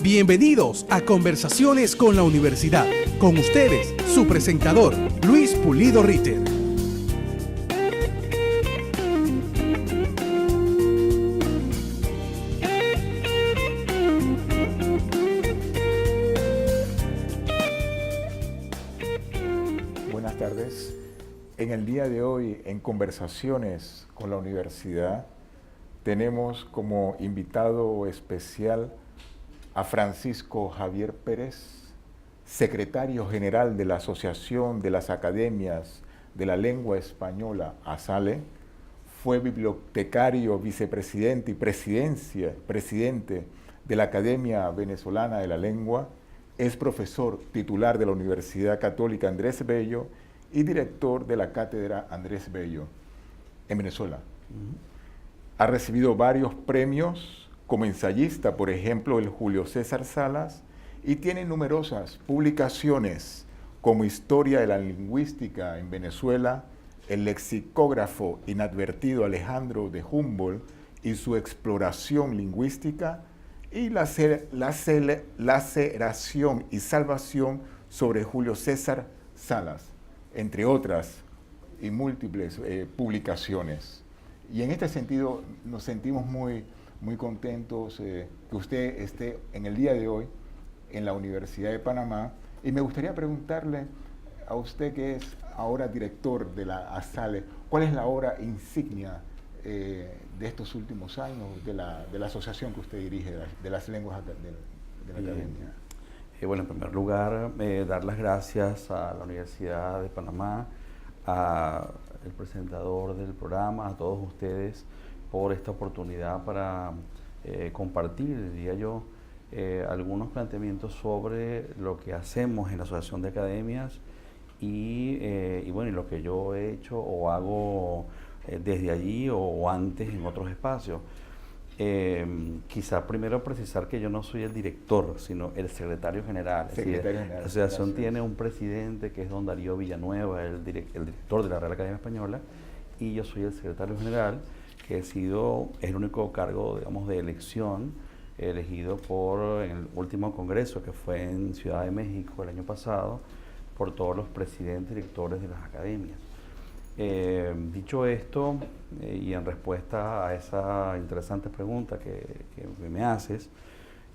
Bienvenidos a Conversaciones con la Universidad. Con ustedes, su presentador, Luis Pulido Ritter. Buenas tardes. En el día de hoy, en Conversaciones con la Universidad, tenemos como invitado especial a Francisco Javier Pérez, secretario general de la Asociación de las Academias de la Lengua Española, ASALE. Fue bibliotecario, vicepresidente y presidente de la Academia Venezolana de la Lengua. Es profesor titular de la Universidad Católica Andrés Bello y director de la Cátedra Andrés Bello en Venezuela. Ha recibido varios premios como ensayista, por ejemplo, el Julio César Salas, y tiene numerosas publicaciones como Historia de la Lingüística en Venezuela, el lexicógrafo inadvertido Alejandro de Humboldt y su exploración lingüística, y laceración y salvación sobre Julio César Salas, entre otras y múltiples publicaciones. Y en este sentido nos sentimos muy contentos que usted esté en el día de hoy en la Universidad de Panamá, y me gustaría preguntarle a usted, que es ahora director de la ASALE, ¿cuál es la obra insignia de estos últimos años de la asociación que usted dirige, de las lenguas de la academia? Bueno, en primer lugar, dar las gracias a la Universidad de Panamá, al presentador del programa, a todos ustedes por esta oportunidad para compartir, diría yo, algunos planteamientos sobre lo que hacemos en la Asociación de Academias y bueno, y lo que yo he hecho o hago desde allí o antes en otros espacios. Quizá primero precisar que yo no soy el director, sino el secretario general. La asociación tiene un presidente que es don Darío Villanueva, el director de la Real Academia Española, y yo soy el secretario general, que es el único cargo, digamos, de elección elegido en el último congreso, que fue en Ciudad de México el año pasado, por todos los presidentes y directores de las academias. Dicho esto, y en respuesta a esa interesante pregunta que me haces,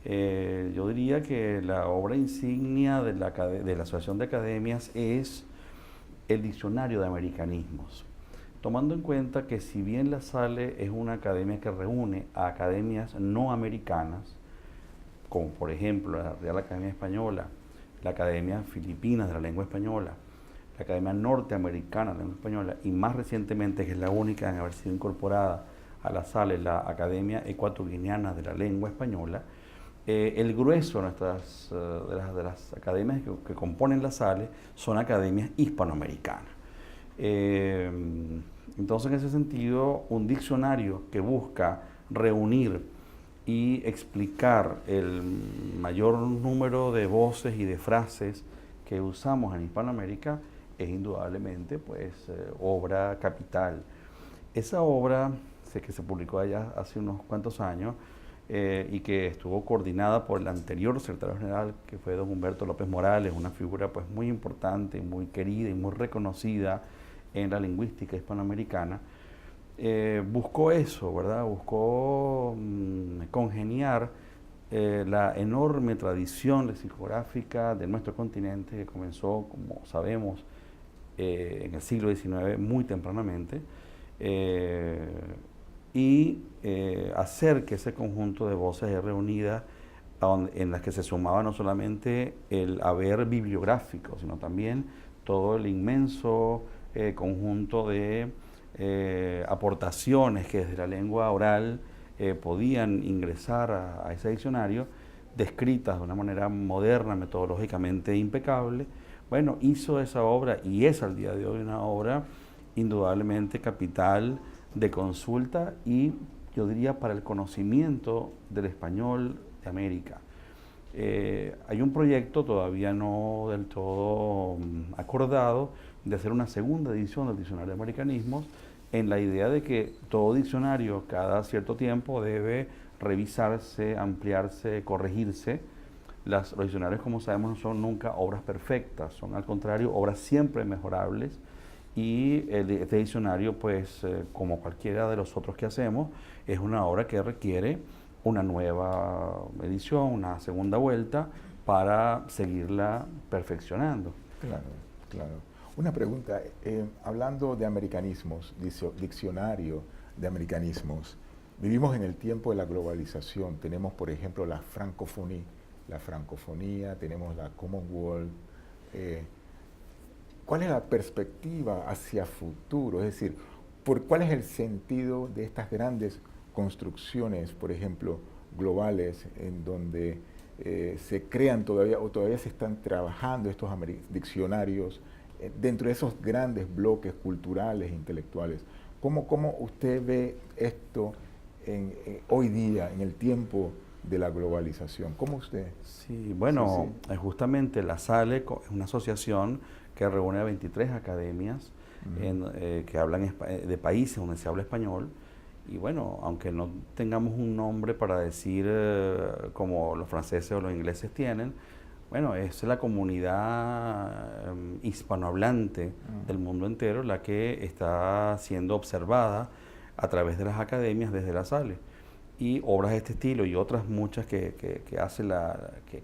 yo diría que la obra insignia de la Asociación de Academias es el Diccionario de Americanismos, tomando en cuenta que si bien la SALE es una academia que reúne a academias no americanas, como por ejemplo la Real Academia Española, la Academia Filipina de la Lengua Española, la Academia Norteamericana de la Lengua Española, y más recientemente, que es la única en haber sido incorporada a la SALE, la Academia Ecuatoguineana de la Lengua Española, el grueso de las academias que componen la SALE son academias hispanoamericanas. Entonces, en ese sentido, un diccionario que busca reunir y explicar el mayor número de voces y de frases que usamos en Hispanoamérica es indudablemente obra capital. Esa obra, sé que se publicó allá hace unos cuantos años y que estuvo coordinada por el anterior secretario general, que fue don Humberto López Morales, una figura muy importante, muy querida y muy reconocida en la lingüística hispanoamericana. Buscó eso, ¿verdad? Buscó congeniar la enorme tradición lexicográfica de nuestro continente, que comenzó, como sabemos, en el siglo XIX, muy tempranamente, y hacer que ese conjunto de voces reunidas, en las que se sumaba no solamente el haber bibliográfico, sino también todo el inmenso conjunto de aportaciones que desde la lengua oral podían ingresar a ese diccionario, descritas de una manera moderna, metodológicamente impecable. Bueno, hizo esa obra, y es al día de hoy una obra indudablemente capital de consulta, y yo diría para el conocimiento del español de América. Hay un proyecto todavía no del todo acordado de hacer una segunda edición del Diccionario de Americanismos, en la idea de que todo diccionario cada cierto tiempo debe revisarse, ampliarse, corregirse. Los diccionarios, como sabemos, no son nunca obras perfectas, son al contrario obras siempre mejorables, y este diccionario, pues como cualquiera de los otros que hacemos, es una obra que requiere una nueva edición, una segunda vuelta para seguirla perfeccionando. Claro, claro. Una pregunta, hablando de americanismos, diccionario de americanismos, vivimos en el tiempo de la globalización. Tenemos, por ejemplo, la francofonía, tenemos la Commonwealth. ¿Cuál es la perspectiva hacia futuro? Es decir, ¿cuál es el sentido de estas grandes construcciones, por ejemplo, globales, en donde se crean todavía o todavía se están trabajando estos diccionarios dentro de esos grandes bloques culturales e intelectuales? ¿Cómo usted ve esto hoy día, en el tiempo de la globalización? ¿Cómo usted? Sí, bueno, Sí. justamente la SALE es una asociación que reúne a 23 academias que hablan de países donde se habla español. Y bueno, aunque no tengamos un nombre para decir como los franceses o los ingleses tienen, bueno, es la comunidad hispanohablante del mundo entero la que está siendo observada a través de las academias desde la SALE. Y obras de este estilo y otras muchas que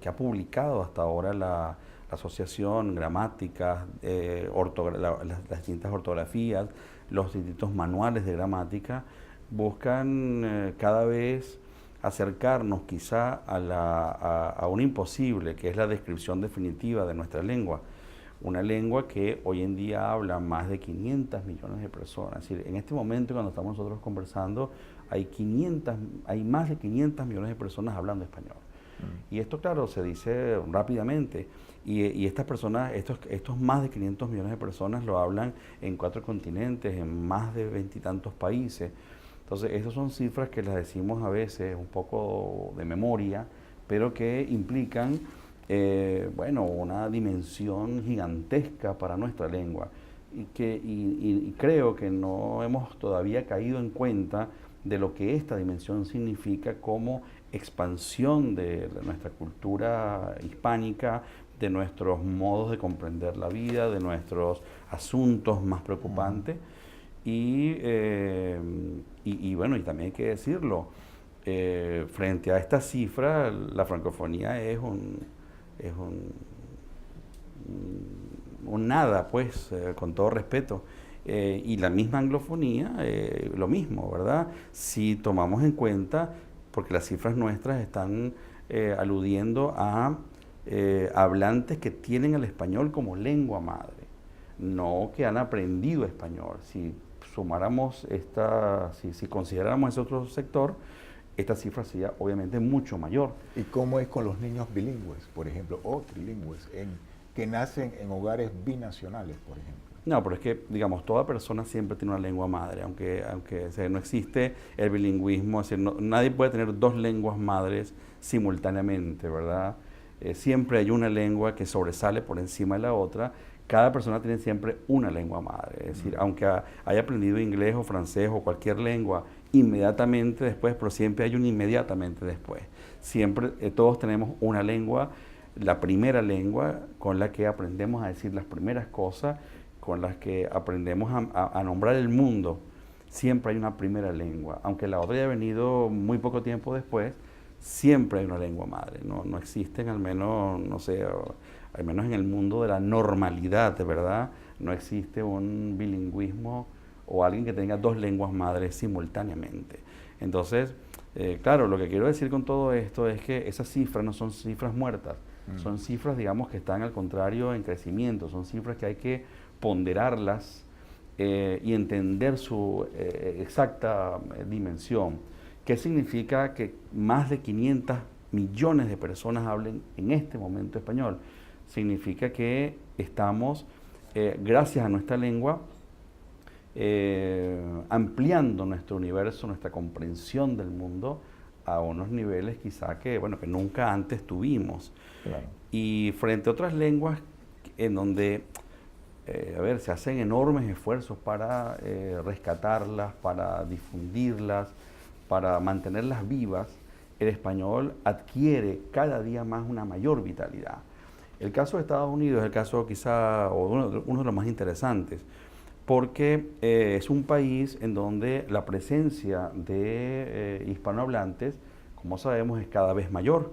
ha publicado hasta ahora la asociación, gramáticas, las distintas ortografías, los distintos manuales de gramática, buscan cada vez acercarnos quizá a un imposible, que es la descripción definitiva de nuestra lengua. Una lengua que hoy en día habla más de 500 millones de personas. Es decir, en este momento, cuando estamos nosotros conversando, hay más de 500 millones de personas hablando español. Y esto, claro, se dice rápidamente. Y estas personas, estos más de 500 millones de personas lo hablan en 4 continentes, en más de 20 y tantos países. Entonces, estas son cifras que las decimos a veces un poco de memoria, pero que implican, bueno, una dimensión gigantesca para nuestra lengua. Y creo que no hemos todavía caído en cuenta de lo que esta dimensión significa como expansión de nuestra cultura hispánica, de nuestros modos de comprender la vida, de nuestros asuntos más preocupantes. Y bueno, y también hay que decirlo, frente a esta cifra, la francofonía es un nada, pues, con todo respeto. Y la misma anglofonía, lo mismo, ¿verdad? Si tomamos en cuenta, porque las cifras nuestras están aludiendo a hablantes que tienen el español como lengua madre, no que han aprendido español. Si sumáramos si consideráramos ese otro sector, esta cifra sería obviamente mucho mayor. ¿Y cómo es con los niños bilingües, por ejemplo, o trilingües, que nacen en hogares binacionales, por ejemplo? No, pero es que, digamos, toda persona siempre tiene una lengua madre, aunque o sea, no existe el bilingüismo, es decir, nadie puede tener 2 lenguas madres simultáneamente, ¿verdad? Siempre hay una lengua que sobresale por encima de la otra. Cada persona tiene siempre una lengua madre, es decir, aunque haya aprendido inglés o francés o cualquier lengua inmediatamente después, pero siempre hay un inmediatamente después. Siempre todos tenemos una lengua, la primera lengua con la que aprendemos a decir las primeras cosas, con las que aprendemos a nombrar el mundo. Siempre hay una primera lengua, aunque la otra haya venido muy poco tiempo después, siempre hay una lengua madre. No existen, al menos, no sé, al menos en el mundo de la normalidad, de verdad, no existe un bilingüismo o alguien que tenga 2 lenguas madres simultáneamente. Entonces, claro, lo que quiero decir con todo esto es que esas cifras no son cifras muertas, son cifras, digamos, que están al contrario en crecimiento, son cifras que hay que ponderarlas y entender su exacta dimensión. ¿Qué significa que más de 500 millones de personas hablen en este momento español? Significa que estamos, gracias a nuestra lengua, ampliando nuestro universo, nuestra comprensión del mundo a unos niveles quizá que nunca antes tuvimos. Claro. Y frente a otras lenguas en donde se hacen enormes esfuerzos para rescatarlas, para difundirlas, para mantenerlas vivas, el español adquiere cada día más una mayor vitalidad. El caso de Estados Unidos es el caso quizá, o uno de los más interesantes, porque es un país en donde la presencia de hispanohablantes, como sabemos, es cada vez mayor,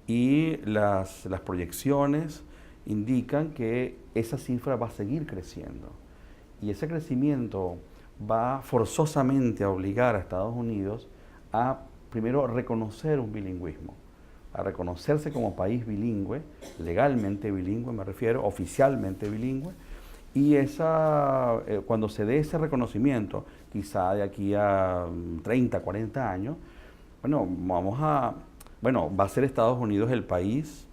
y las proyecciones indican que esa cifra va a seguir creciendo. Y ese crecimiento va forzosamente a obligar a Estados Unidos a, primero, reconocer un bilingüismo, a reconocerse como país bilingüe, legalmente bilingüe me refiero, oficialmente bilingüe, y cuando se dé ese reconocimiento, quizá de aquí a 30, 40 años, va a ser Estados Unidos el país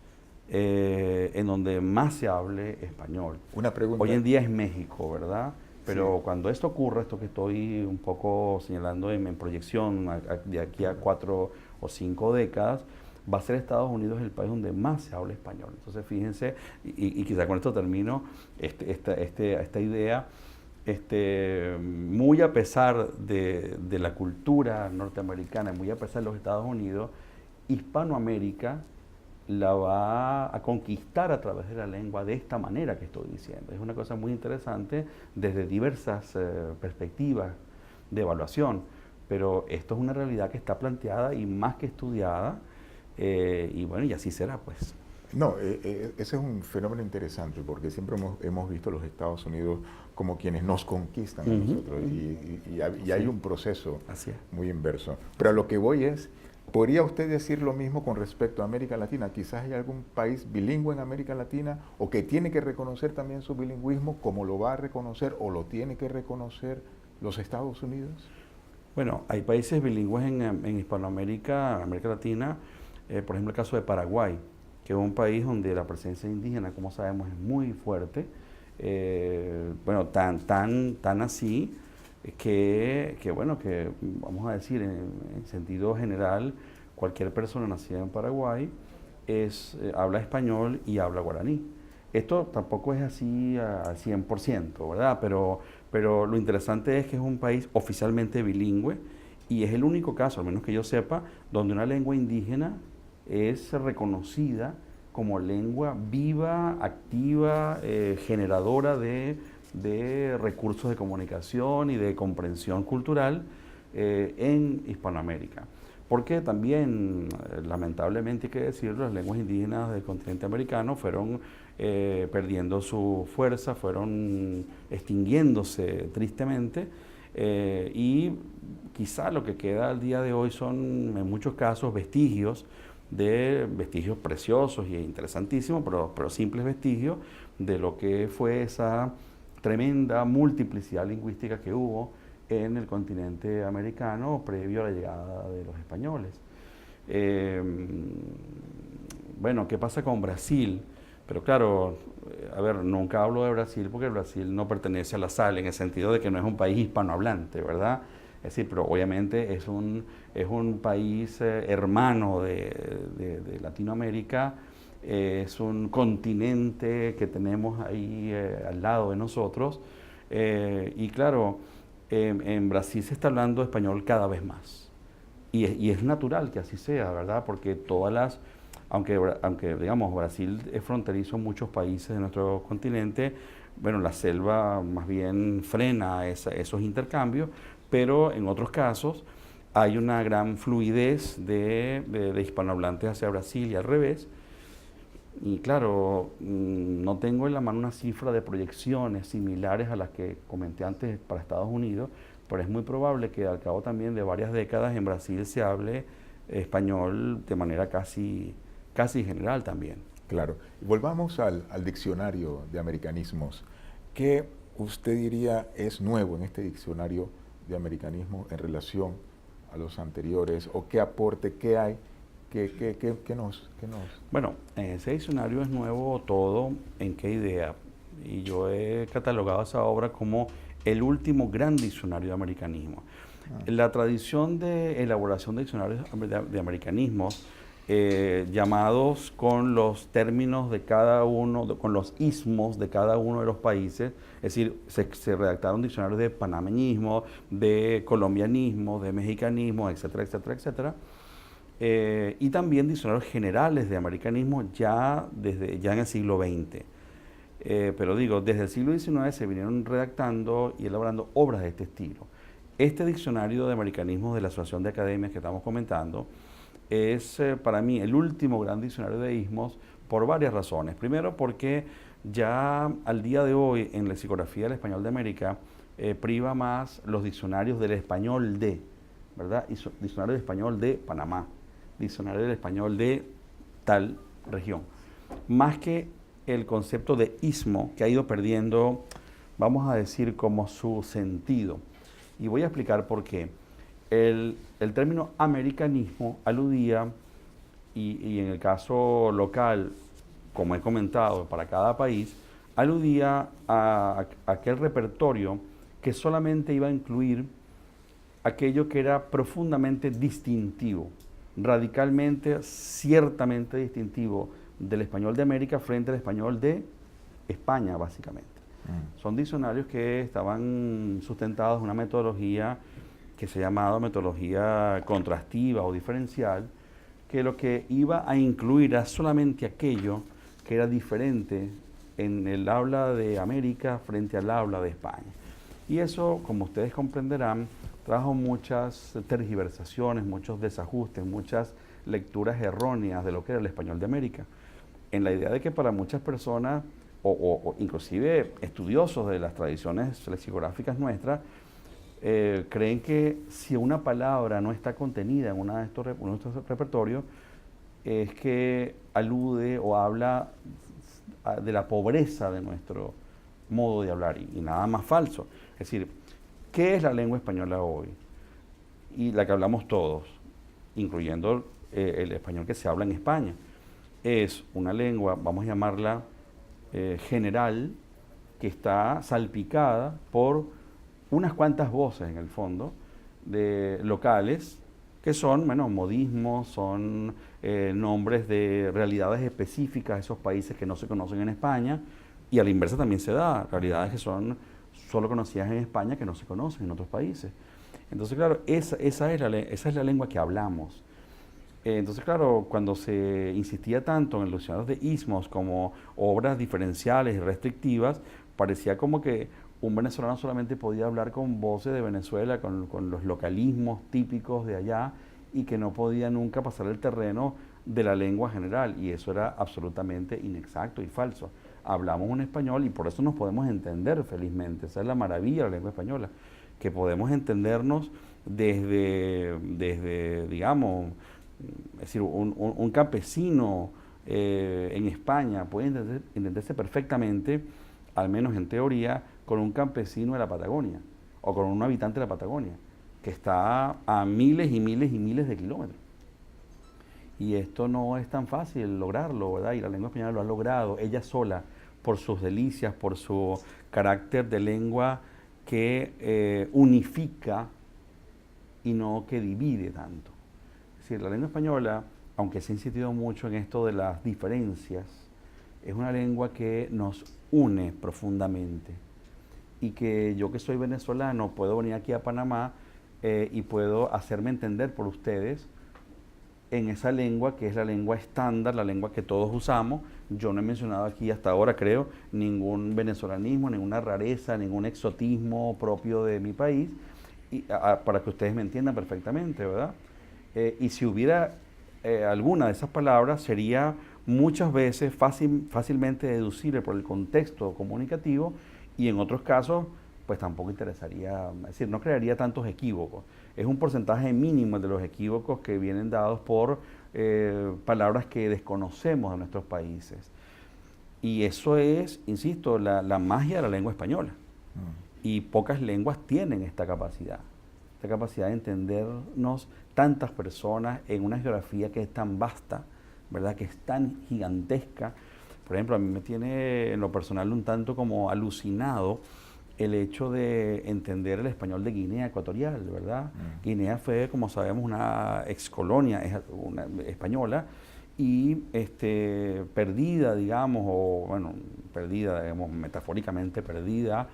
en donde más se hable español. Una pregunta. Hoy en día es México, ¿verdad? Pero Sí. cuando esto ocurra, esto que estoy un poco señalando en proyección de aquí a 4 o 5 décadas, va a ser Estados Unidos el país donde más se habla español. Entonces, fíjense, y quizá con esto termino esta idea, muy a pesar de la cultura norteamericana, muy a pesar de los Estados Unidos, Hispanoamérica la va a conquistar a través de la lengua de esta manera que estoy diciendo. Es una cosa muy interesante desde diversas perspectivas de evaluación, pero esto es una realidad que está planteada y más que estudiada, y bueno, y así será, pues. No, ese es un fenómeno interesante porque siempre hemos visto a los Estados Unidos como quienes nos conquistan a nosotros y hay un proceso muy inverso. Pero a lo que voy es, ¿podría usted decir lo mismo con respecto a América Latina? Quizás hay algún país bilingüe en América Latina o que tiene que reconocer también su bilingüismo, como lo va a reconocer o lo tiene que reconocer los Estados Unidos. Bueno, hay países bilingües en Hispanoamérica, América Latina, por ejemplo el caso de Paraguay, que es un país donde la presencia indígena, como sabemos, es muy fuerte, tan así que vamos a decir, en sentido general, cualquier persona nacida en Paraguay habla español y habla guaraní. Esto tampoco es así al 100%, ¿verdad? Pero lo interesante es que es un país oficialmente bilingüe y es el único caso, al menos que yo sepa, donde una lengua indígena es reconocida como lengua viva, activa, generadora de recursos de comunicación y de comprensión cultural en Hispanoamérica. Porque también, lamentablemente hay que decirlo, las lenguas indígenas del continente americano fueron perdiendo su fuerza, fueron extinguiéndose tristemente, y quizá lo que queda al día de hoy son en muchos casos vestigios preciosos e interesantísimos, pero simples vestigios de lo que fue esa tremenda multiplicidad lingüística que hubo en el continente americano previo a la llegada de los españoles. ¿Qué pasa con Brasil? Pero claro, nunca hablo de Brasil porque Brasil no pertenece a la SAL en el sentido de que no es un país hispanohablante, ¿verdad? Es decir, pero obviamente es un país hermano de Latinoamérica, es un continente que tenemos ahí al lado de nosotros, y claro, en Brasil se está hablando español cada vez más, y es natural que así sea, ¿verdad? Porque aunque digamos Brasil es fronterizo en muchos países de nuestro continente, la selva más bien frena esos intercambios, pero en otros casos hay una gran fluidez de hispanohablantes hacia Brasil y al revés. Y claro, no tengo en la mano una cifra de proyecciones similares a las que comenté antes para Estados Unidos, pero es muy probable que al cabo también de varias décadas en Brasil se hable español de manera casi general también. Claro. Volvamos al diccionario de americanismos. ¿Qué usted diría es nuevo en este diccionario de americanismo en relación a los anteriores? ¿O qué aporte, qué hay? ¿Qué nos? Bueno, en ese diccionario es nuevo todo. ¿En qué idea? Y yo he catalogado esa obra como el último gran diccionario de americanismo. La tradición de elaboración de diccionarios de americanismos, llamados con los términos de cada uno, con los ismos de cada uno de los países, es decir, se redactaron diccionarios de panameñismo, de colombianismo, de mexicanismo, etcétera, etcétera, etcétera. y también diccionarios generales de americanismo ya en el siglo XX. Pero digo, desde el siglo XIX se vinieron redactando y elaborando obras de este estilo. Este diccionario de americanismos de la Asociación de Academias que estamos comentando es para mí el último gran diccionario de ismos por varias razones. Primero, porque ya al día de hoy en la lexicografía del español de América priva más los diccionarios del español de, ¿verdad? Diccionario de español de Panamá, diccionario del español de tal región, más que el concepto de istmo, que ha ido perdiendo, vamos a decir, como su sentido. Y voy a explicar por qué. El término americanismo aludía, y en el caso local, como he comentado, para cada país, aludía a aquel repertorio que solamente iba a incluir aquello que era profundamente distintivo, radicalmente, ciertamente distintivo del español de América frente al español de España, básicamente. Son diccionarios que estaban sustentados en una metodología que se llamaba metodología contrastiva o diferencial, que lo que iba a incluir era solamente aquello que era diferente en el habla de América frente al habla de España. Y eso, como ustedes comprenderán, trajo muchas tergiversaciones, muchos desajustes, muchas lecturas erróneas de lo que era el español de América, en la idea de que para muchas personas, o inclusive estudiosos de las tradiciones lexicográficas nuestras, creen que si una palabra no está contenida en uno de estos repertorios, es que alude o habla de la pobreza de nuestro modo de hablar, y nada más falso. Es decir, ¿qué es la lengua española hoy? Y la que hablamos todos, incluyendo el español que se habla en España. Es una lengua, vamos a llamarla general, que está salpicada por unas cuantas voces en el fondo, de locales, que son, bueno, modismos, son nombres de realidades específicas de esos países que no se conocen en España, y a la inversa también se da, realidades que son solo conocidas en España que no se conocen en otros países. Entonces, claro, esa es la lengua que hablamos. Entonces, claro, cuando se insistía tanto en los diccionarios de ismos como obras diferenciales y restrictivas, parecía como que un venezolano solamente podía hablar con voces de Venezuela, con los localismos típicos de allá, y que no podía nunca pasar el terreno de la lengua general, y eso era absolutamente inexacto y falso. Hablamos un español y por eso nos podemos entender felizmente. Esa es la maravilla de la lengua española, que podemos entendernos desde digamos, es decir, un campesino en España puede entenderse perfectamente, al menos en teoría, con un campesino de la Patagonia o con un habitante de la Patagonia, que está a miles y miles y miles de kilómetros. Y esto no es tan fácil lograrlo, ¿verdad? Y la lengua española lo ha logrado, ella sola, por sus delicias, por su carácter de lengua que unifica y no que divide tanto. Es decir, la lengua española, aunque se ha insistido mucho en esto de las diferencias, es una lengua que nos une profundamente, y que yo, que soy venezolano, puedo venir aquí a Panamá y puedo hacerme entender por ustedes en esa lengua que es la lengua estándar, la lengua que todos usamos. Yo no he mencionado aquí hasta ahora, creo, ningún venezolanismo, ninguna rareza, ningún exotismo propio de mi país, y, para que ustedes me entiendan perfectamente, ¿verdad? Y si hubiera alguna de esas palabras, sería muchas veces fácilmente deducible por el contexto comunicativo, y en otros casos, pues tampoco interesaría, es decir, no crearía tantos equívocos. Es un porcentaje mínimo de los equívocos que vienen dados por palabras que desconocemos de nuestros países. Y eso es, insisto, la magia de la lengua española. Y pocas lenguas tienen esta capacidad de entendernos tantas personas en una geografía que es tan vasta, ¿verdad? Que es tan gigantesca. Por ejemplo, a mí me tiene en lo personal un tanto como alucinado el hecho de entender el español de Guinea Ecuatorial, ¿verdad? Guinea fue, como sabemos, una excolonia española, y perdida, digamos, o bueno, perdida, digamos, metafóricamente perdida,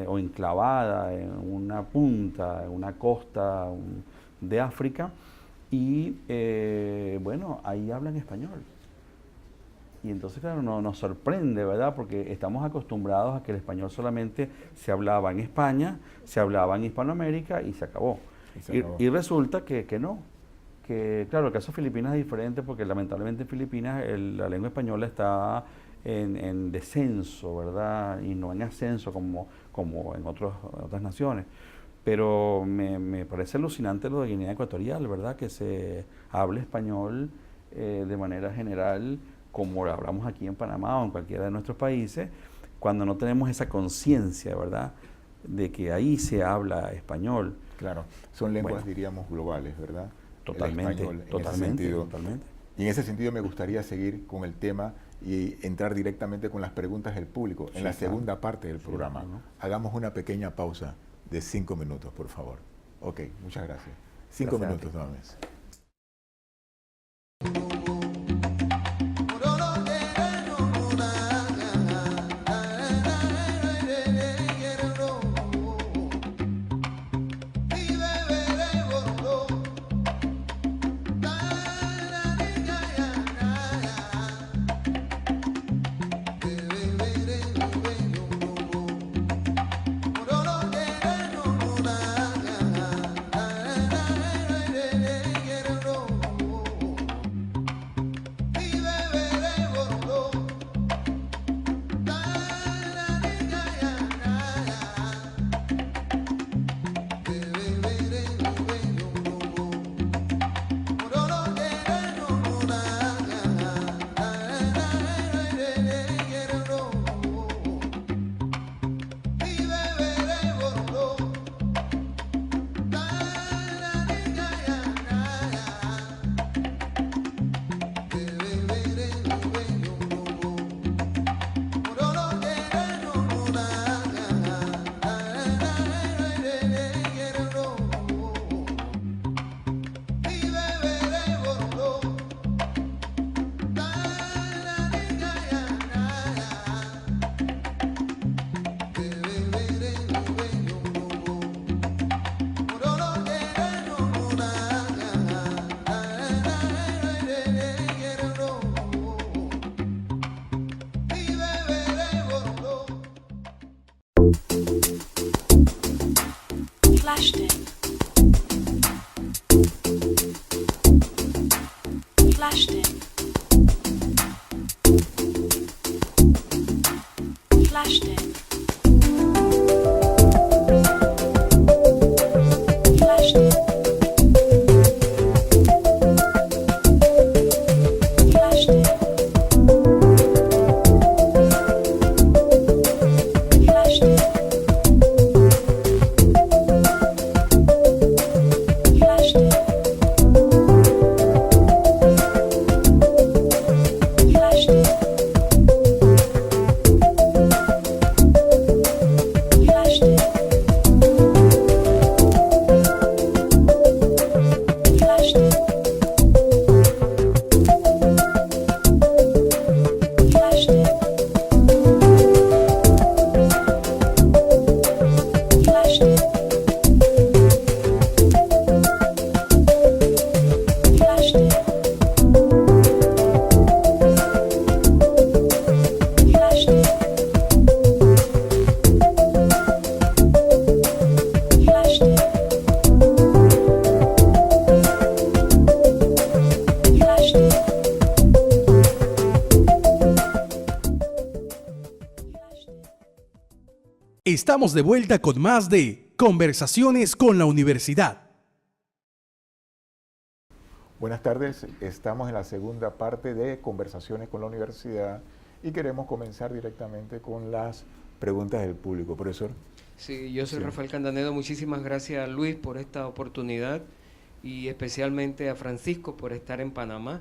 o enclavada en una punta, en una costa de África, Y bueno, ahí hablan español. Y entonces, claro, nos sorprende, ¿verdad? Porque estamos acostumbrados a que el español solamente se hablaba en España, se hablaba en Hispanoamérica y se acabó. Y resulta que no. Que, claro, el caso de Filipinas es diferente porque lamentablemente en Filipinas la lengua española está en descenso, ¿verdad? Y no en ascenso como en otras naciones. Pero me parece alucinante lo de Guinea Ecuatorial, ¿verdad? Que se hable español de manera general, como lo hablamos aquí en Panamá o en cualquiera de nuestros países, cuando no tenemos esa conciencia, ¿verdad?, de que ahí se habla español. Claro, son lenguas, Bueno, diríamos, globales, ¿verdad? Totalmente, totalmente. Y en ese sentido me gustaría seguir con el tema y entrar directamente con las preguntas del público en la segunda parte del programa. Claro. Hagamos una pequeña pausa de 5 minutos, por favor. Ok, muchas gracias. 5 minutos nada más. Estamos de vuelta con más de Conversaciones con la Universidad. Buenas tardes, estamos en la segunda parte de Conversaciones con la Universidad y queremos comenzar directamente con las preguntas del público. Profesor. Sí, yo soy Rafael Candanedo. Muchísimas gracias, Luis, por esta oportunidad y especialmente a Francisco por estar en Panamá.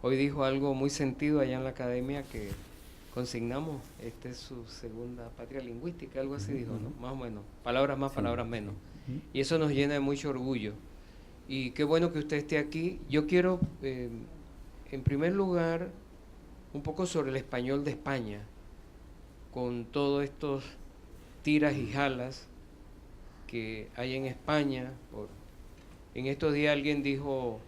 Hoy dijo algo muy sentido allá en la academia que consignamos, esta es su segunda patria lingüística, algo así dijo, ¿no? Más o menos, palabras más, palabras menos. Y eso nos llena de mucho orgullo. Y qué bueno que usted esté aquí. Yo quiero, en primer lugar, un poco sobre el español de España, con todos estos tiras y jalas que hay en España. En estos días alguien dijo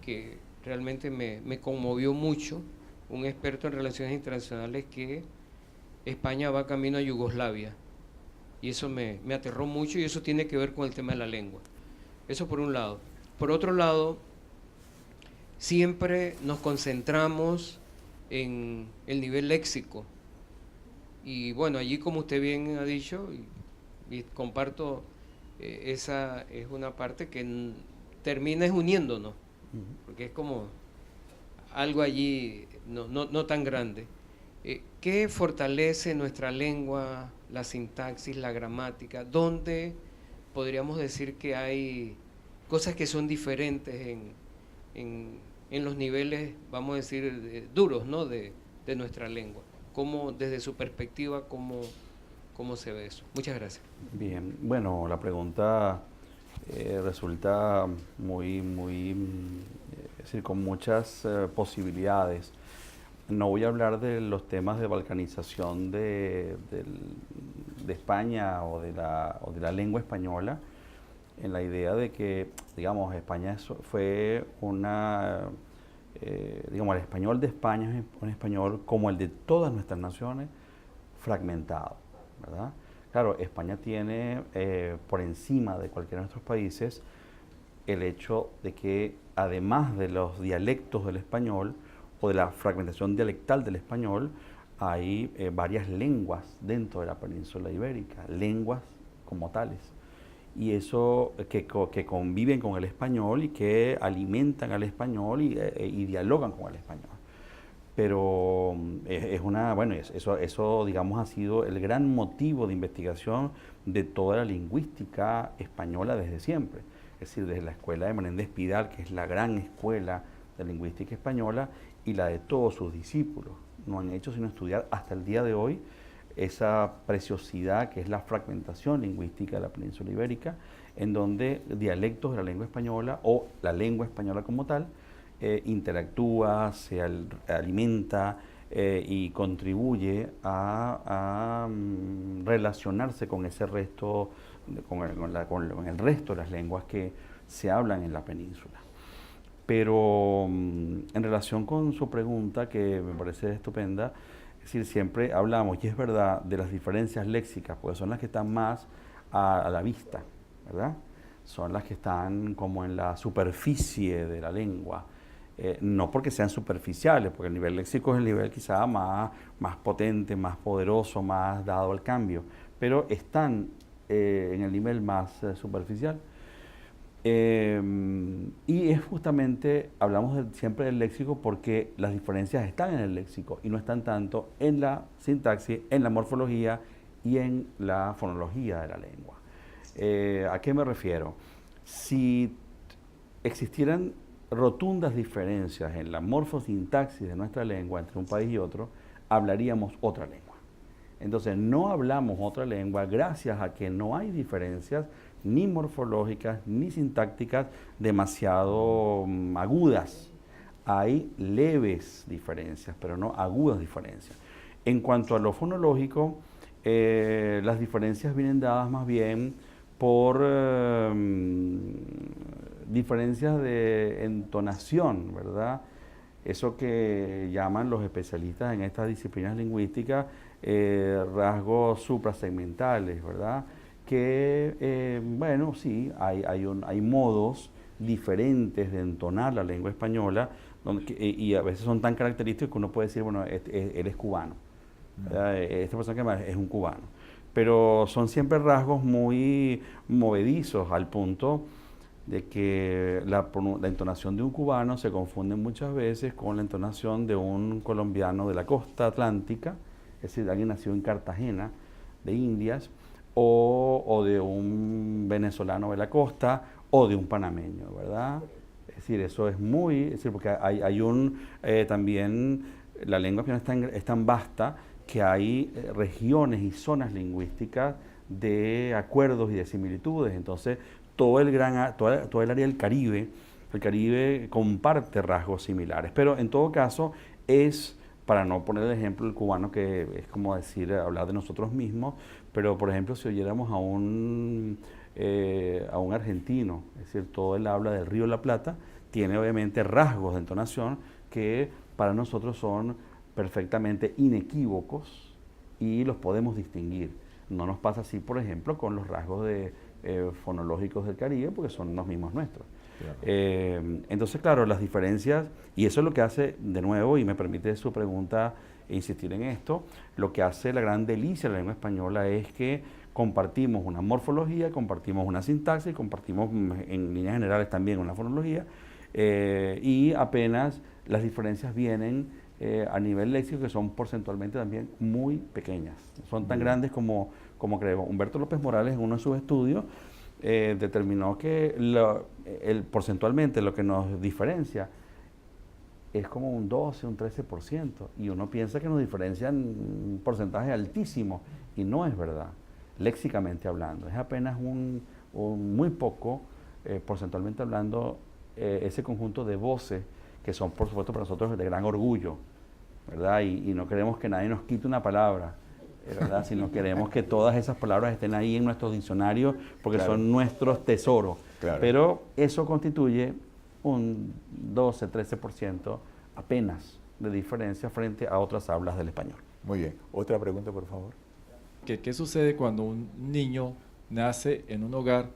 que realmente me conmovió mucho, un experto en relaciones internacionales, que España va camino a Yugoslavia. Y eso me aterró mucho, y eso tiene que ver con el tema de la lengua. Eso por un lado. Por otro lado, siempre nos concentramos en el nivel léxico. Y bueno, allí, como usted bien ha dicho, y comparto, esa es una parte que termina uniéndonos, porque es como algo allí no tan grande. ¿Qué fortalece nuestra lengua, la sintaxis, la gramática? ¿Dónde podríamos decir que hay cosas que son diferentes en los niveles, vamos a decir, duros, ¿no?, de nuestra lengua? ¿Cómo, desde su perspectiva, cómo se ve eso? Muchas gracias. Bien, bueno, la pregunta resulta es decir, con muchas posibilidades. No voy a hablar de los temas de balcanización de España o de la lengua española, en la idea de que, digamos, España fue digamos, el español de España es un español como el de todas nuestras naciones, fragmentado, ¿verdad? Claro, España tiene por encima de cualquiera de nuestros países el hecho de que, además de los dialectos del español o de la fragmentación dialectal del español, hay varias lenguas dentro de la península ibérica, lenguas como tales. Y eso que conviven con el español y que alimentan al español y dialogan con el español. Pero eso digamos ha sido el gran motivo de investigación de toda la lingüística española desde siempre. Es decir, desde la escuela de Menéndez Pidal, que es la gran escuela de lingüística española, y la de todos sus discípulos. No han hecho sino estudiar hasta el día de hoy esa preciosidad que es la fragmentación lingüística de la península ibérica, en donde dialectos de la lengua española o la lengua española como tal interactúa, se alimenta y contribuye a relacionarse con ese resto, con el resto de las lenguas que se hablan en la península. Pero en relación con su pregunta, que me parece estupenda, es decir, siempre hablamos, y es verdad, de las diferencias léxicas, porque son las que están más a la vista, ¿verdad? Son las que están como en la superficie de la lengua. No porque sean superficiales, porque el nivel léxico es el nivel quizá más potente, más poderoso, más dado al cambio, pero están en el nivel más superficial. Y es justamente, hablamos siempre del léxico porque las diferencias están en el léxico y no están tanto en la sintaxis, en la morfología y en la fonología de la lengua. ¿A qué me refiero? Si existieran rotundas diferencias en la morfosintaxis de nuestra lengua entre un país y otro, hablaríamos otra lengua. Entonces no hablamos otra lengua gracias a que no hay diferencias ni morfológicas ni sintácticas demasiado agudas. Hay leves diferencias, pero no agudas diferencias. En cuanto a lo fonológico, las diferencias vienen dadas más bien por diferencias de entonación, ¿verdad? Eso que llaman los especialistas en estas disciplinas lingüísticas rasgos suprasegmentales, ¿verdad? Que, bueno, sí, hay modos diferentes de entonar la lengua española y a veces son tan característicos que uno puede decir, bueno, él es cubano, ¿verdad? Esta persona que es un cubano. Pero son siempre rasgos muy movedizos al punto de que la entonación de un cubano se confunde muchas veces con la entonación de un colombiano de la costa atlántica, es decir, alguien nacido en Cartagena, de Indias, o de un venezolano de la costa, o de un panameño, ¿verdad? Es decir, eso es porque también la lengua española es tan vasta que hay regiones y zonas lingüísticas de acuerdos y de similitudes. Entonces, todo el área del Caribe, el Caribe comparte rasgos similares, pero en todo caso para no poner el ejemplo del cubano, que es como hablar de nosotros mismos, pero por ejemplo si oyéramos a un argentino, es decir, todo él habla del Río de la Plata, tiene obviamente rasgos de entonación que para nosotros son perfectamente inequívocos y los podemos distinguir. No nos pasa así, por ejemplo, con los rasgos fonológicos del Caribe, porque son los mismos nuestros. Claro. Entonces, claro, las diferencias, y eso es lo que hace, de nuevo, y me permite su pregunta insistir en esto, lo que hace la gran delicia de la lengua española es que compartimos una morfología, compartimos una sintaxis, compartimos en líneas generales también una fonología, y apenas las diferencias vienen a nivel léxico, que son porcentualmente también muy pequeñas. Son tan grandes como creemos. Humberto López Morales, en uno de sus estudios, determinó que porcentualmente lo que nos diferencia es como un 12, un 13%, y uno piensa que nos diferencian un porcentaje altísimo, y no es verdad, léxicamente hablando. Es apenas un muy poco, porcentualmente hablando, ese conjunto de voces que son, por supuesto, para nosotros de gran orgullo, ¿verdad? Y no queremos que nadie nos quite una palabra, ¿verdad? Sino queremos que todas esas palabras estén ahí en nuestros diccionarios, porque claro, son nuestros tesoros. Claro. Pero eso constituye un 12, 13% apenas de diferencia frente a otras hablas del español. Muy bien. Otra pregunta, por favor. ¿Qué sucede cuando un niño nace en un hogar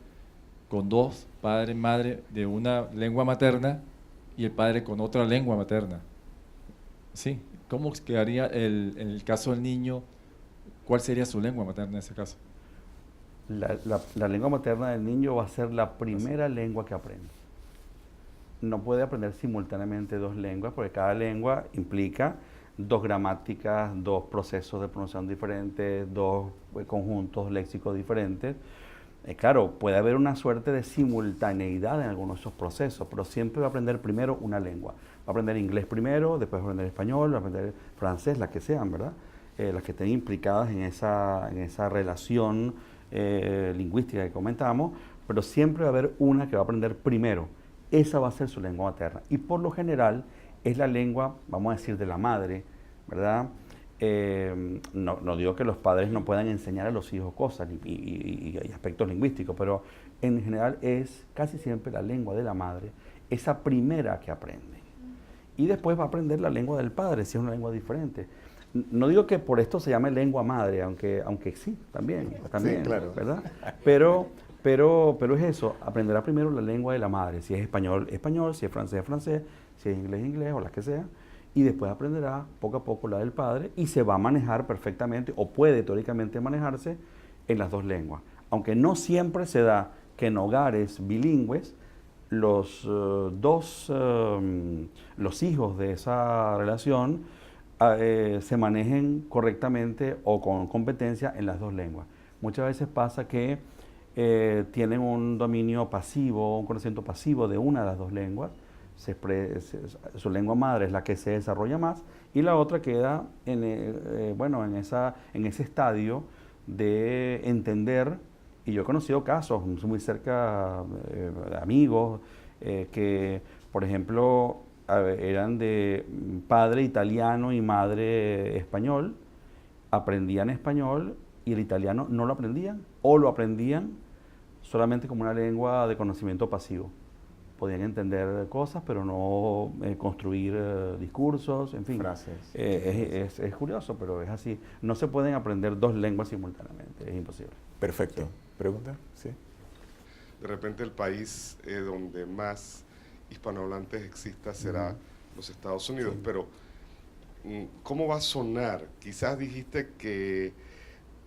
con dos, padre y madre, de una lengua materna y el padre con otra lengua materna? Sí. ¿Cómo quedaría en el caso del niño? ¿Cuál sería su lengua materna en ese caso? La lengua materna del niño va a ser la primera lengua que aprende. No puede aprender simultáneamente dos lenguas, porque cada lengua implica dos gramáticas, dos procesos de pronunciación diferentes, dos conjuntos léxicos diferentes. Claro, puede haber una suerte de simultaneidad en algunos de esos procesos, pero siempre va a aprender primero una lengua. Va a aprender inglés primero, después va a aprender español, va a aprender francés, las que sean, ¿verdad? Las que estén implicadas en esa relación lingüística que comentamos, pero siempre va a haber una que va a aprender primero. Esa va a ser su lengua materna. Y por lo general es la lengua, vamos a decir, de la madre, ¿verdad? No digo que los padres no puedan enseñar a los hijos cosas y aspectos lingüísticos, pero en general es casi siempre la lengua de la madre, esa primera que aprende. Y después va a aprender la lengua del padre, si es una lengua diferente. No digo que por esto se llame lengua madre, aunque sí, también, sí, claro, ¿verdad? Pero es eso, aprenderá primero la lengua de la madre, si es español, español, si es francés, si es inglés, o las que sea, y después aprenderá poco a poco la del padre y se va a manejar perfectamente, o puede teóricamente manejarse en las dos lenguas. Aunque no siempre se da que en hogares bilingües los hijos de esa relación se manejen correctamente o con competencia en las dos lenguas. Muchas veces pasa que tienen un dominio pasivo, un conocimiento pasivo de una de las dos lenguas, su lengua madre es la que se desarrolla más y la otra queda en ese estadio de entender. Y yo he conocido casos muy cerca de amigos que, por ejemplo, eran de padre italiano y madre español, aprendían español y el italiano no lo aprendían o lo aprendían solamente como una lengua de conocimiento pasivo. Podían entender cosas, pero no construir discursos, en fin. Frases. Es curioso, pero es así. No se pueden aprender dos lenguas simultáneamente, es imposible. Perfecto. ¿Pregunta? Sí. De repente el país donde más hispanohablantes exista será los Estados Unidos, sí. Pero ¿cómo va a sonar? Quizás dijiste que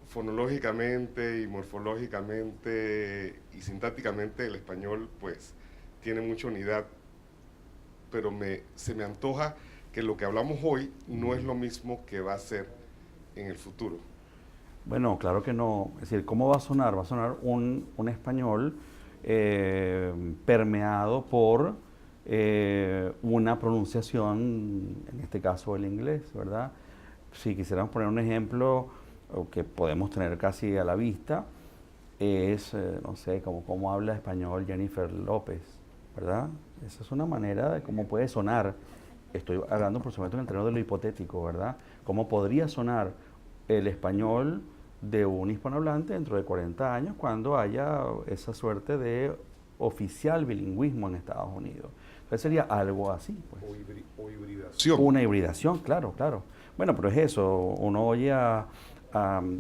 fonológicamente y morfológicamente y sintácticamente el español pues tiene mucha unidad, pero se me antoja que lo que hablamos hoy no es lo mismo que va a ser en el futuro. Bueno, claro que no. Es decir, ¿cómo va a sonar? Va a sonar un español permeado por una pronunciación, en este caso el inglés, ¿verdad? Si quisiéramos poner un ejemplo que podemos tener casi a la vista, es, no sé, como habla español Jennifer López, ¿verdad? Esa es una manera de cómo puede sonar. Estoy hablando, por supuesto, en el terreno de lo hipotético, ¿verdad? ¿Cómo podría sonar el español de un hispanohablante dentro de 40 años cuando haya esa suerte de oficial bilingüismo en Estados Unidos? Entonces sería algo así, pues. O hibridación. Una hibridación, claro, claro. Bueno, pero es eso, uno oye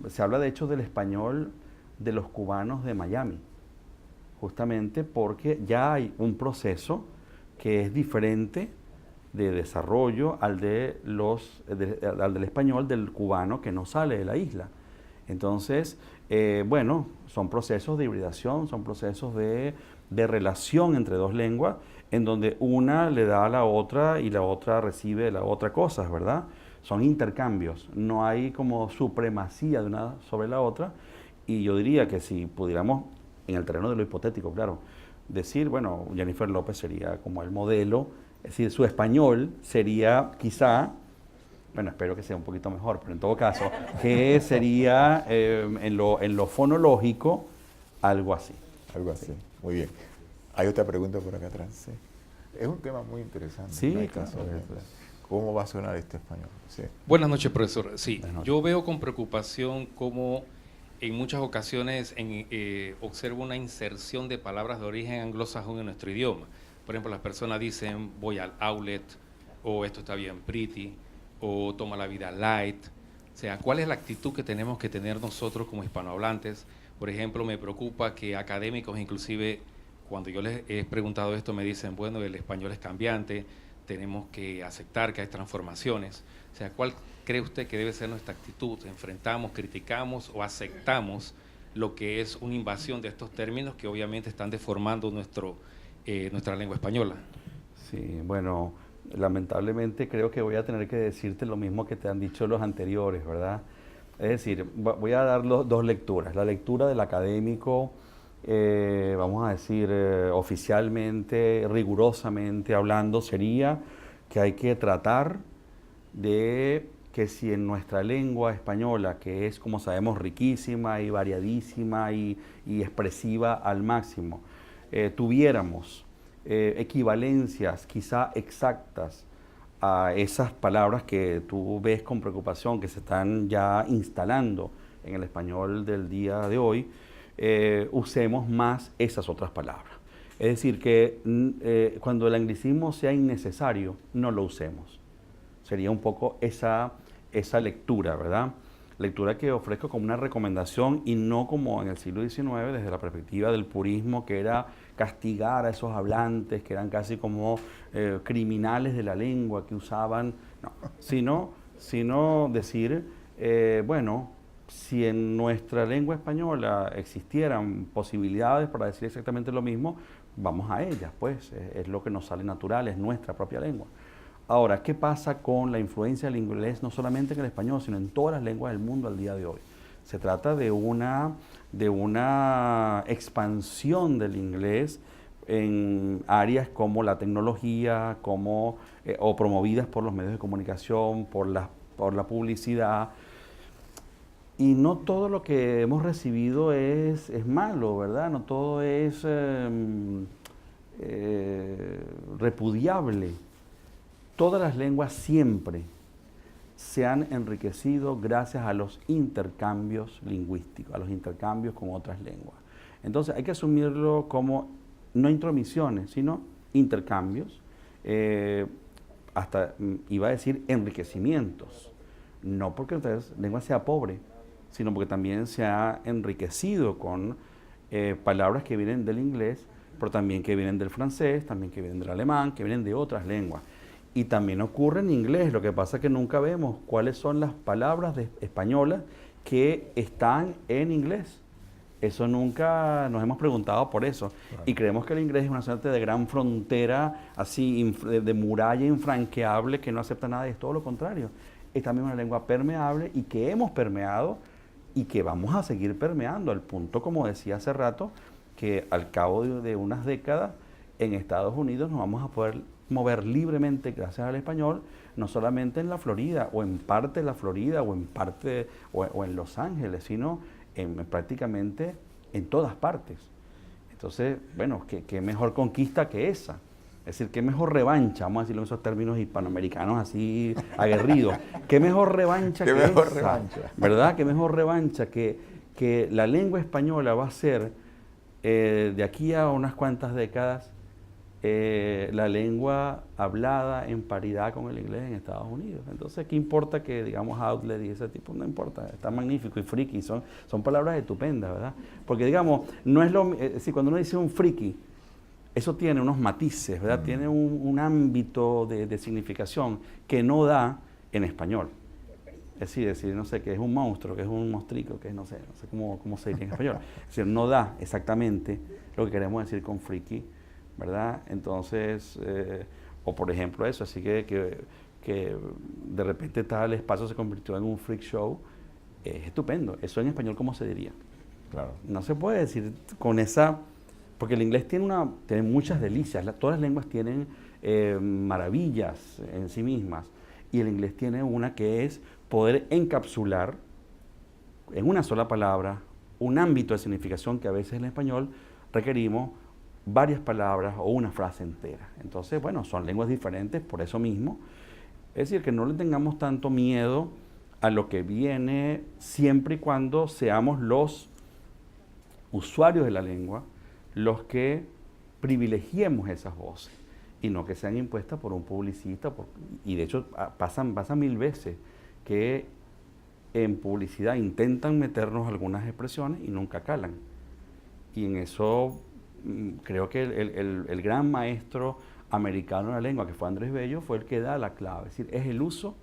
se habla de hecho del español de los cubanos de Miami, justamente porque ya hay un proceso que es diferente de desarrollo al del español del cubano que no sale de la isla. Entonces, bueno, son procesos de hibridación, son procesos de relación entre dos lenguas, en donde una le da a la otra y la otra recibe de la otra cosas, ¿verdad? Son intercambios, no hay como supremacía de una sobre la otra, y yo diría que si pudiéramos, en el terreno de lo hipotético, claro, decir, bueno, Jennifer López sería como el modelo, es decir, su español sería quizá, bueno, espero que sea un poquito mejor, pero en todo caso, que sería en lo fonológico algo así. Algo así, muy bien. Hay otra pregunta por acá atrás. Sí. Es un tema muy interesante. Sí, ¿no? claro. ¿Cómo va a sonar este español? Sí. Buenas noches, profesor. Sí, Buenas noches. yo veo con preocupación cómo en muchas ocasiones observo una inserción de palabras de origen anglosajón en nuestro idioma. Por ejemplo, las personas dicen voy al outlet, o esto está bien pretty, o toma la vida light. O sea, ¿cuál es la actitud que tenemos que tener nosotros como hispanohablantes? Por ejemplo, me preocupa que académicos, inclusive, cuando yo les he preguntado esto, me dicen, bueno, el español es cambiante, tenemos que aceptar que hay transformaciones. O sea, ¿cuál cree usted que debe ser nuestra actitud? ¿Enfrentamos, criticamos o aceptamos lo que es una invasión de estos términos que obviamente están deformando nuestra lengua española? Sí, bueno, lamentablemente creo que voy a tener que decirte lo mismo que te han dicho los anteriores, ¿verdad? Es decir, voy a dar dos lecturas. La lectura del académico, vamos a decir, oficialmente, rigurosamente hablando, sería que hay que tratar de que si en nuestra lengua española, que es, como sabemos, riquísima y variadísima y expresiva al máximo, tuviéramos equivalencias quizá exactas a esas palabras que tú ves con preocupación que se están ya instalando en el español del día de hoy, usemos más esas otras palabras. Es decir, que cuando el anglicismo sea innecesario, no lo usemos. Sería un poco esa lectura, ¿verdad? Lectura que ofrezco como una recomendación y no como en el siglo XIX, desde la perspectiva del purismo, que era castigar a esos hablantes, que eran casi como criminales de la lengua, que usaban, no, sino decir, bueno, si en nuestra lengua española existieran posibilidades para decir exactamente lo mismo, vamos a ellas, pues, es lo que nos sale natural, es nuestra propia lengua. Ahora, ¿qué pasa con la influencia del inglés, no solamente en el español, sino en todas las lenguas del mundo al día de hoy? Se trata de una expansión del inglés en áreas como la tecnología, o promovidas por los medios de comunicación, por la publicidad. Y no todo lo que hemos recibido es malo, ¿verdad? No todo es repudiable. Todas las lenguas siempre se han enriquecido gracias a los intercambios lingüísticos, a los intercambios con otras lenguas. Entonces hay que asumirlo como no intromisiones, sino intercambios, hasta iba a decir enriquecimientos. No porque la lengua sea pobre, sino porque también se ha enriquecido con palabras que vienen del inglés, pero también que vienen del francés, también que vienen del alemán, que vienen de otras lenguas. Y también ocurre en inglés, lo que pasa es que nunca vemos cuáles son las palabras españolas que están en inglés. Eso nunca nos hemos preguntado por eso. Claro. Y creemos que el inglés es una suerte de gran frontera, así de muralla infranqueable que no acepta nada, es todo lo contrario. Es también una lengua permeable y que hemos permeado y que vamos a seguir permeando, al punto, como decía hace rato, que al cabo de unas décadas en Estados Unidos nos vamos a poder mover libremente gracias al español, no solamente en la Florida o en parte de la Florida o en parte o en Los Ángeles, sino prácticamente en todas partes. Entonces, bueno, ¿qué mejor conquista que esa? Es decir, qué mejor revancha, vamos a decirlo en esos términos hispanoamericanos así aguerridos, qué mejor revancha que esa, ¿verdad? Qué mejor revancha que la lengua española va a ser de aquí a unas cuantas décadas la lengua hablada en paridad con el inglés en Estados Unidos. Entonces, ¿qué importa que digamos outlet y ese tipo? No importa, está magnífico y friki, son palabras estupendas, ¿verdad? Porque digamos, no es lo si cuando uno dice un friki, eso tiene unos matices, ¿verdad? Tiene un ámbito de significación que no da en español. Es decir, no sé, que es un monstruo, que es un monstrico, que es, no sé cómo se dice en español. Es decir, no da exactamente lo que queremos decir con friki, ¿verdad? Entonces, o por ejemplo eso, así que de repente tal espacio se convirtió en un freak show, es estupendo. Eso en español, ¿cómo se diría? Claro. No se puede decir con esa, porque el inglés tiene muchas delicias, todas las lenguas tienen maravillas en sí mismas, y el inglés tiene una que es poder encapsular en una sola palabra un ámbito de significación que a veces en el español requerimos varias palabras o una frase entera. Entonces, bueno, son lenguas diferentes por eso mismo. Es decir, que no le tengamos tanto miedo a lo que viene siempre y cuando seamos los usuarios de la lengua los que privilegiemos esas voces y no que sean impuestas por un publicista. Y de hecho pasan 1000 veces que en publicidad intentan meternos algunas expresiones y nunca calan. Y en eso creo que el gran maestro americano de la lengua, que fue Andrés Bello, fue el que da la clave. Es decir, es el uso,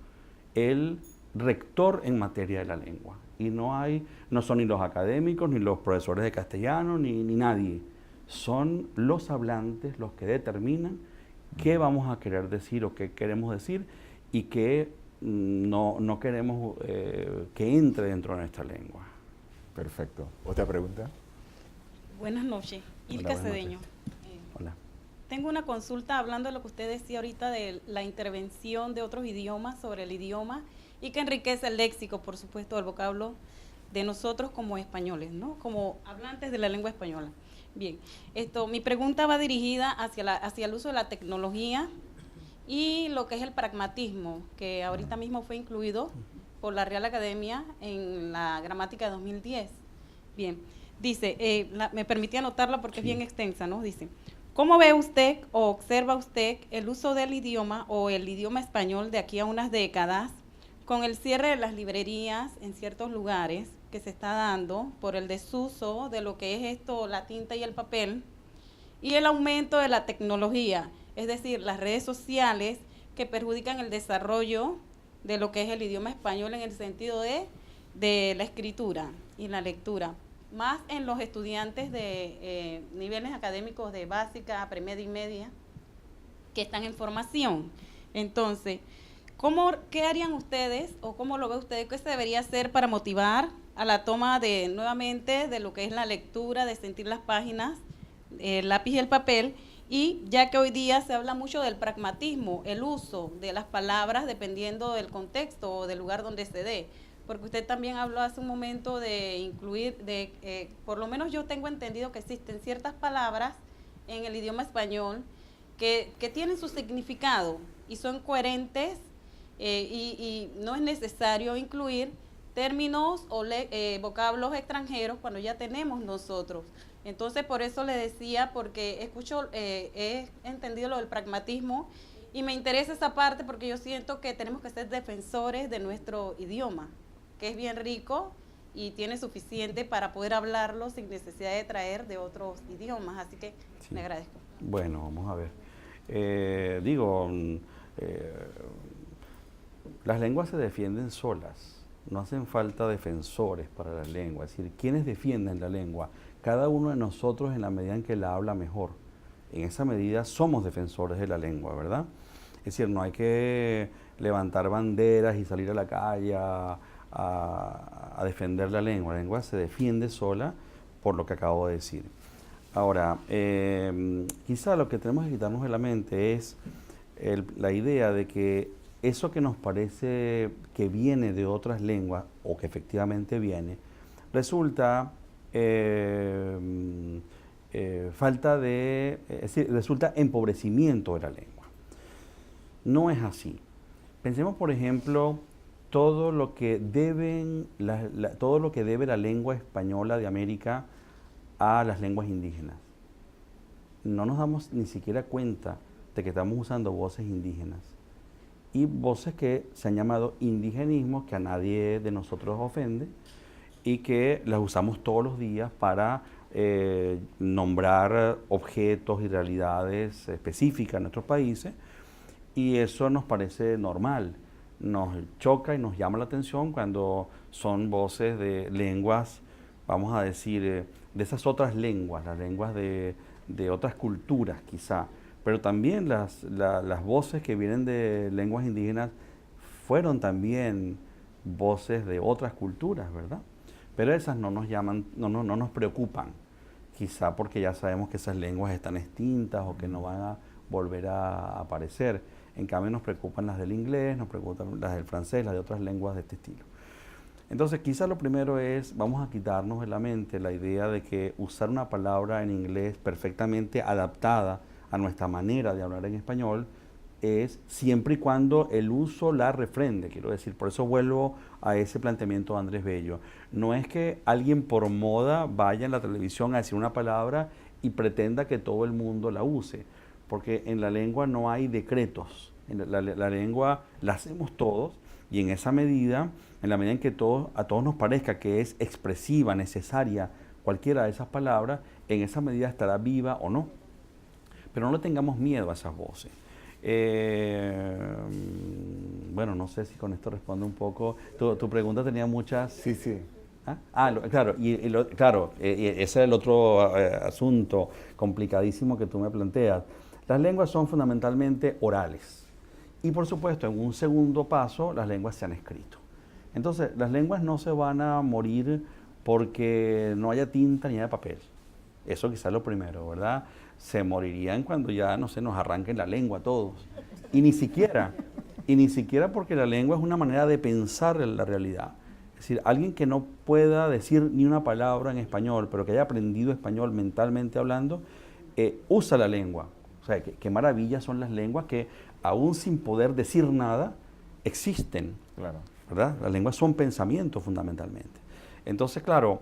el rector en materia de la lengua. Y no son ni los académicos, ni los profesores de castellano, ni nadie. Son los hablantes los que determinan qué vamos a querer decir o qué queremos decir y qué no queremos que entre dentro de nuestra lengua. Perfecto. ¿Otra pregunta? Buenas noches. Hola, Ilka buenas Cedeño. Hola. Tengo una consulta hablando de lo que usted decía ahorita de la intervención de otros idiomas sobre el idioma y que enriquece el léxico, por supuesto, el vocablo de nosotros como españoles, ¿no? Como hablantes de la lengua española. Bien, mi pregunta va dirigida hacia el uso de la tecnología y lo que es el pragmatismo, que ahorita mismo fue incluido por la Real Academia en la gramática de 2010. Bien, dice, me permití anotarla porque es bien extensa, ¿no? Dice, ¿cómo ve usted o observa usted el uso del idioma o el idioma español de aquí a unas décadas con el cierre de las librerías en ciertos lugares que se está dando por el desuso de lo que es la tinta y el papel y el aumento de la tecnología, es decir, las redes sociales que perjudican el desarrollo de lo que es el idioma español en el sentido de la escritura y la lectura, más en los estudiantes de niveles académicos de básica, premedia y media, que están en formación? Entonces, ¿qué harían ustedes o cómo lo ve usted? ¿Qué se debería hacer para motivar a la toma nuevamente de lo que es la lectura, de sentir las páginas, el lápiz y el papel? Y ya que hoy día se habla mucho del pragmatismo, el uso de las palabras dependiendo del contexto o del lugar donde se dé. Porque usted también habló hace un momento de incluir, por lo menos yo tengo entendido que existen ciertas palabras en el idioma español que tienen su significado y son coherentes y no es necesario incluir términos o vocablos extranjeros cuando ya tenemos nosotros. Entonces, por eso le decía, porque he entendido lo del pragmatismo y me interesa esa parte porque yo siento que tenemos que ser defensores de nuestro idioma, que es bien rico y tiene suficiente para poder hablarlo sin necesidad de traer de otros idiomas. Así que Sí. le agradezco. Bueno, vamos a ver. Las lenguas se defienden solas, no hacen falta defensores para la lengua. Es decir, ¿quiénes defienden la lengua? Cada uno de nosotros en la medida en que la habla mejor. En esa medida somos defensores de la lengua, ¿verdad? Es decir, no hay que levantar banderas y salir a la calle a defender la lengua. La lengua se defiende sola por lo que acabo de decir. Ahora, quizá lo que tenemos que quitarnos de la mente es la idea de que eso que nos parece que viene de otras lenguas, o que efectivamente viene, resulta resulta empobrecimiento de la lengua. No es así. Pensemos, por ejemplo, todo lo que debe la lengua española de América a las lenguas indígenas. no nos damos ni siquiera cuenta de que estamos usando voces indígenas y voces que se han llamado indigenismos, que a nadie de nosotros ofende y que las usamos todos los días para nombrar objetos y realidades específicas en nuestros países, y eso nos parece normal. Nos choca y nos llama la atención cuando son voces de lenguas, vamos a decir, de esas otras lenguas, las lenguas de otras culturas quizá, pero también las voces que vienen de lenguas indígenas fueron también voces de otras culturas, ¿verdad? Pero esas no nos llaman, no nos preocupan, quizá porque ya sabemos que esas lenguas están extintas o que no van a volver a aparecer. En cambio nos preocupan las del inglés, nos preocupan las del francés, las de otras lenguas de este estilo. Entonces quizá lo primero es, vamos a quitarnos de la mente la idea de que usar una palabra en inglés perfectamente adaptada a nuestra manera de hablar en español es siempre y cuando el uso la refrende, quiero decir. Por eso vuelvo a ese planteamiento de Andrés Bello. No es que alguien por moda vaya en la televisión a decir una palabra y pretenda que todo el mundo la use, porque en la lengua no hay decretos. En la lengua la hacemos todos, y en esa medida, en la medida en que a todos nos parezca que es expresiva, necesaria cualquiera de esas palabras, en esa medida estará viva o no. Pero no le tengamos miedo a esas voces. Bueno, no sé si con esto respondo un poco. Tu pregunta tenía muchas... Sí, sí. Claro, claro, ese es el otro asunto complicadísimo que tú me planteas. Las lenguas son fundamentalmente orales. Y por supuesto, en un segundo paso, las lenguas se han escrito. Entonces, las lenguas no se van a morir porque no haya tinta ni haya papel. Eso quizás es lo primero, ¿verdad? Se morirían cuando ya, no sé, nos arranquen la lengua a todos. Y ni siquiera porque la lengua es una manera de pensar en la realidad. Es decir, alguien que no pueda decir ni una palabra en español, pero que haya aprendido español mentalmente hablando, usa la lengua. O sea, qué maravillas son las lenguas que, aún sin poder decir nada, existen. Claro. ¿Verdad? Las lenguas son pensamientos fundamentalmente. Entonces, claro,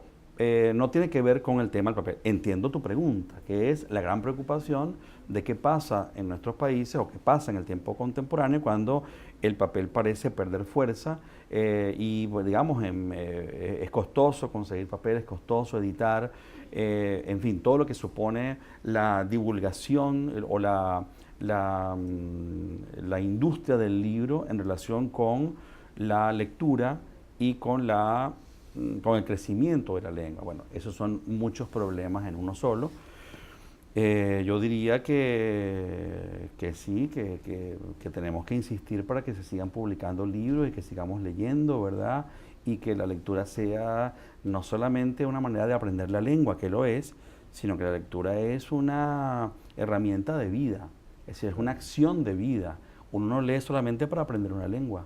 no tiene que ver con el tema del papel. Entiendo tu pregunta, que es la gran preocupación de qué pasa en nuestros países o qué pasa en el tiempo contemporáneo cuando el papel parece perder fuerza y, pues, digamos, es costoso conseguir papel, es costoso editar, en fin, todo lo que supone la divulgación o la industria del libro en relación con la lectura y con el crecimiento de la lengua. Bueno, esos son muchos problemas en uno solo. Yo diría que sí, que tenemos que insistir para que se sigan publicando libros y que sigamos leyendo, ¿verdad? Y que la lectura sea no solamente una manera de aprender la lengua, que lo es, sino que la lectura es una herramienta de vida, es decir, es una acción de vida. Uno no lee solamente para aprender una lengua,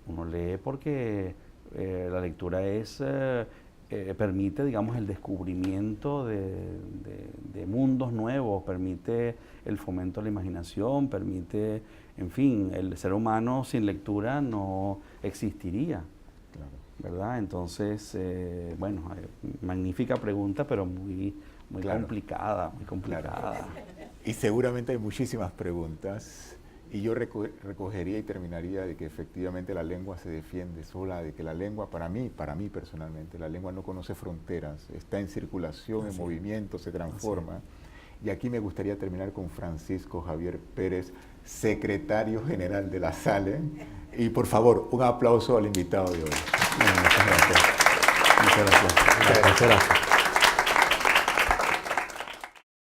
uno lee porque la lectura permite, digamos, el descubrimiento de mundos nuevos, permite el fomento de la imaginación, permite, en fin, el ser humano sin lectura no existiría, claro, ¿verdad? Entonces, bueno, magnífica pregunta, pero muy claro, complicada, muy complicada. Claro. Y seguramente hay muchísimas preguntas. Y yo recogería y terminaría de que efectivamente la lengua se defiende sola, de que la lengua, para mí personalmente, la lengua no conoce fronteras, está en circulación, en movimiento, se transforma. Y aquí me gustaría terminar con Francisco Javier Pérez, secretario general de la SALE. Y por favor, un aplauso al invitado de hoy. Muchas gracias. Muchas gracias. Muchas gracias.